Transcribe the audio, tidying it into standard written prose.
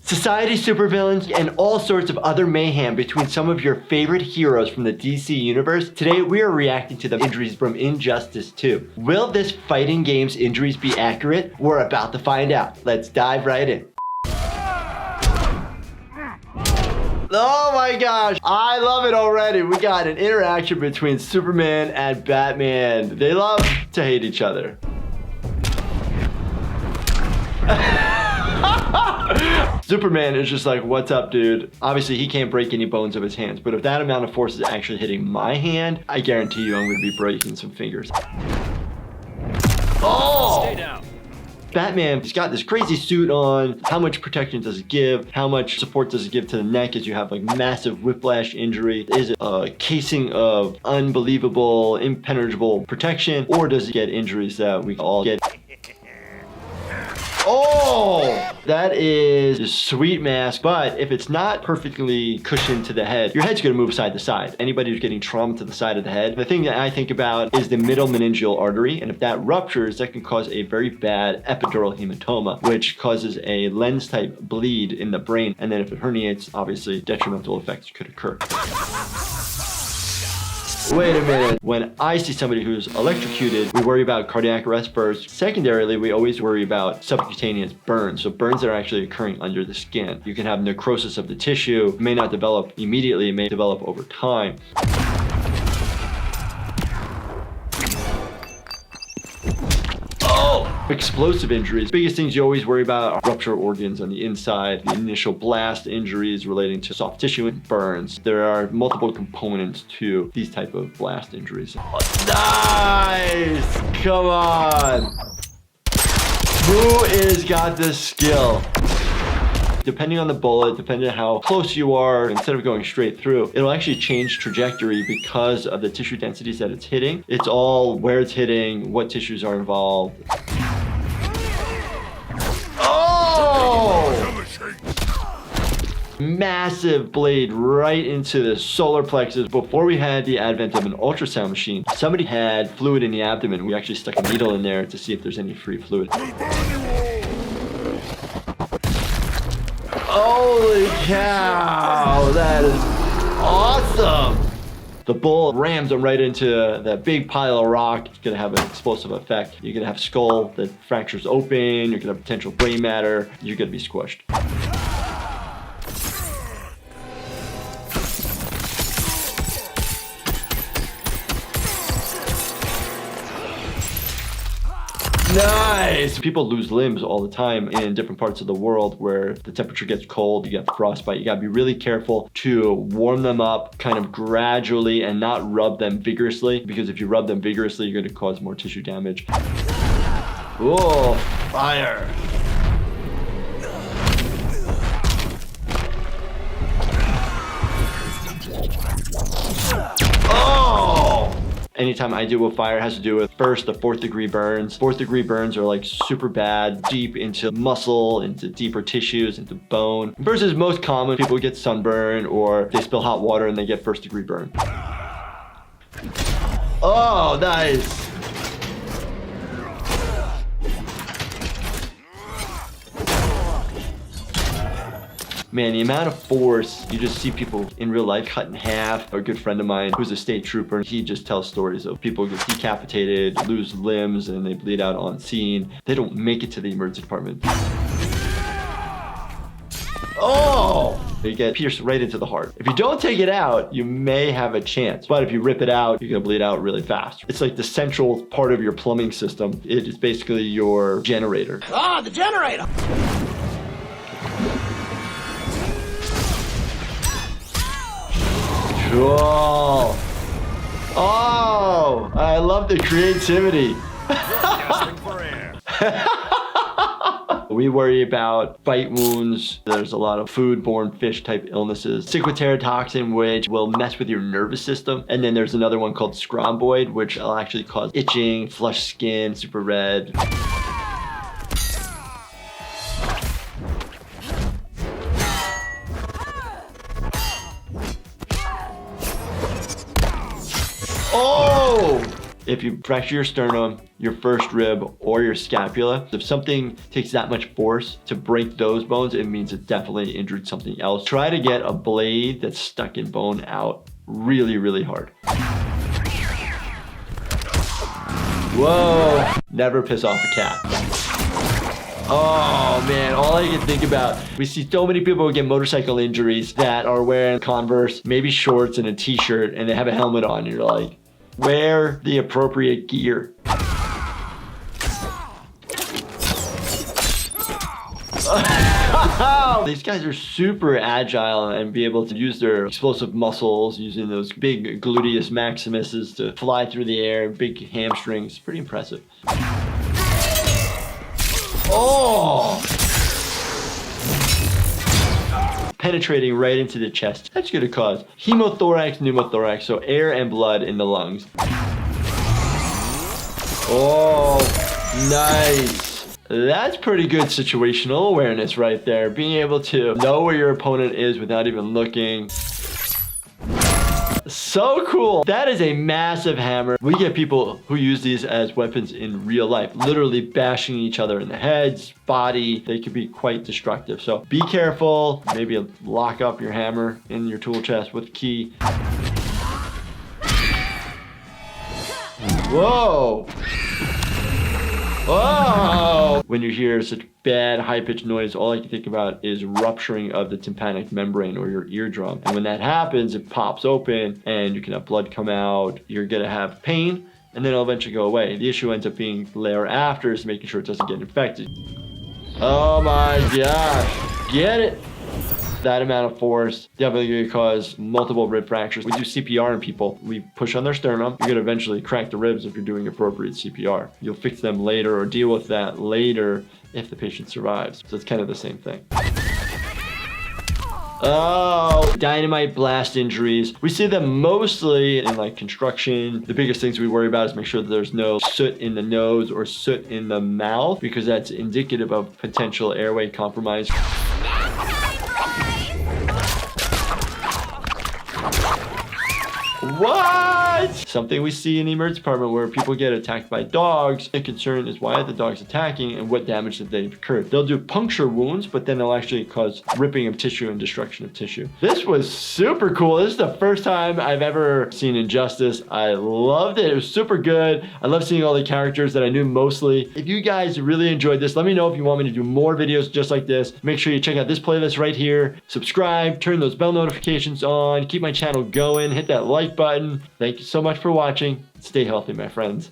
society supervillains, and all sorts of other mayhem between some of your favorite heroes from the DC universe. Today, we are reacting to the injuries from Injustice 2. Will this fighting game's injuries be accurate? We're about to find out. Let's dive right in. Oh my gosh, I love it already. We got an interaction between Superman and Batman. They love to hate each other. Superman is just like, what's up, dude? Obviously, he can't break any bones of his hands, but if that amount of force is actually hitting my hand, I guarantee you I'm gonna be breaking some fingers. Oh! Stay down. Batman, he's got this crazy suit on. How much protection does it give? How much support does it give to the neck as you have like massive whiplash injury? Is it a casing of unbelievable, impenetrable protection? Or does it get injuries that we all get? Oh, that is a sweet mask, but if it's not perfectly cushioned to the head, your head's gonna move side to side. Anybody who's getting trauma to the side of the head, the thing that I think about is the middle meningeal artery, and if that ruptures, that can cause a very bad epidural hematoma, which causes a lens-type bleed in the brain, and then if it herniates, obviously detrimental effects could occur. Wait a minute. When I see somebody who's electrocuted, we worry about cardiac arrest first. Secondarily, we always worry about subcutaneous burns. So burns that are actually occurring under the skin. You can have necrosis of the tissue. It may not develop immediately. It may develop over time. Explosive injuries. Biggest things you always worry about are rupture organs on the inside, the initial blast injuries relating to soft tissue and burns. There are multiple components to these type of blast injuries. Nice! Come on! Who is got this skill? Depending on the bullet, depending on how close you are, instead of going straight through, it'll actually change trajectory because of the tissue densities that it's hitting. It's all where it's hitting, what tissues are involved. Massive blade right into the solar plexus. Before we had the advent of an ultrasound machine, somebody had fluid in the abdomen. We actually stuck a needle in there to see if there's any free fluid. Holy cow, that is awesome. The bull rams him right into that big pile of rock. It's gonna have an explosive effect. You're gonna have skull that fractures open. You're gonna have potential brain matter. You're gonna be squished. Nice! People lose limbs all the time in different parts of the world where the temperature gets cold, you get frostbite. You gotta be really careful to warm them up kind of gradually and not rub them vigorously, because if you rub them vigorously, you're gonna cause more tissue damage. Whoa, fire! Anytime I deal with fire, it has to do with first the 4th degree burns. 4th degree burns are like super bad, deep into muscle, into deeper tissues, into bone. Versus most common, people get sunburn or they spill hot water and they get 1st degree burn. Oh, nice. Man, the amount of force, you just see people in real life cut in half. A good friend of mine who's a state trooper, he just tells stories of people get decapitated, lose limbs, and they bleed out on scene. They don't make it to the emergency department. Oh! They get pierced right into the heart. If you don't take it out, you may have a chance. But if you rip it out, you're gonna bleed out really fast. It's like the central part of your plumbing system. It is basically your generator. Ah, the generator! Cool. Oh, I love the creativity. We worry about bite wounds. There's a lot of food-borne fish-type illnesses. Toxin, which will mess with your nervous system. And then there's another one called scromboid, which will actually cause itching, flushed skin, super red. If you fracture your sternum, your first rib, or your scapula, if something takes that much force to break those bones, it means it definitely injured something else. Try to get a blade that's stuck in bone out really, really hard. Whoa, never piss off a cat. Oh man, all I can think about, we see so many people who get motorcycle injuries that are wearing Converse, maybe shorts and a t-shirt, and they have a helmet on, and you're like, wear the appropriate gear. These guys are super agile and be able to use their explosive muscles, using those big gluteus maximuses to fly through the air, big hamstrings. Pretty impressive. Oh! Penetrating right into the chest. That's going to cause hemothorax, pneumothorax, so air and blood in the lungs. Oh, nice. That's pretty good situational awareness right there. Being able to know where your opponent is without even looking. So cool. That is a massive hammer. We get people who use these as weapons in real life, literally bashing each other in the heads, body. They can be quite destructive. So be careful. Maybe lock up your hammer in your tool chest with a key. Whoa. Whoa! When you hear such bad high-pitched noise, all I can think about is rupturing of the tympanic membrane or your eardrum. And when that happens, it pops open and you can have blood come out. You're gonna have pain and then it'll eventually go away. The issue ends up being thereafter is making sure it doesn't get infected. Oh my gosh, get it? That amount of force definitely going to cause multiple rib fractures. We do CPR on people. We push on their sternum. You're going to eventually crack the ribs if you're doing appropriate CPR. You'll fix them later or deal with that later if the patient survives. So it's kind of the same thing. Oh, dynamite blast injuries. We see them mostly in like construction. The biggest things we worry about is make sure that there's no soot in the nose or soot in the mouth, because that's indicative of potential airway compromise. What? Something we see in the emergency department where people get attacked by dogs. The concern is why are the dogs attacking and what damage that they've incurred. They'll do puncture wounds, but then they'll actually cause ripping of tissue and destruction of tissue. This was super cool. This is the first time I've ever seen Injustice. I loved it. It was super good. I love seeing all the characters that I knew mostly. If you guys really enjoyed this, let me know if you want me to do more videos just like this. Make sure you check out this playlist right here. Subscribe, turn those bell notifications on, keep my channel going, hit that like button. Thank you so much for watching. Stay healthy, my friends.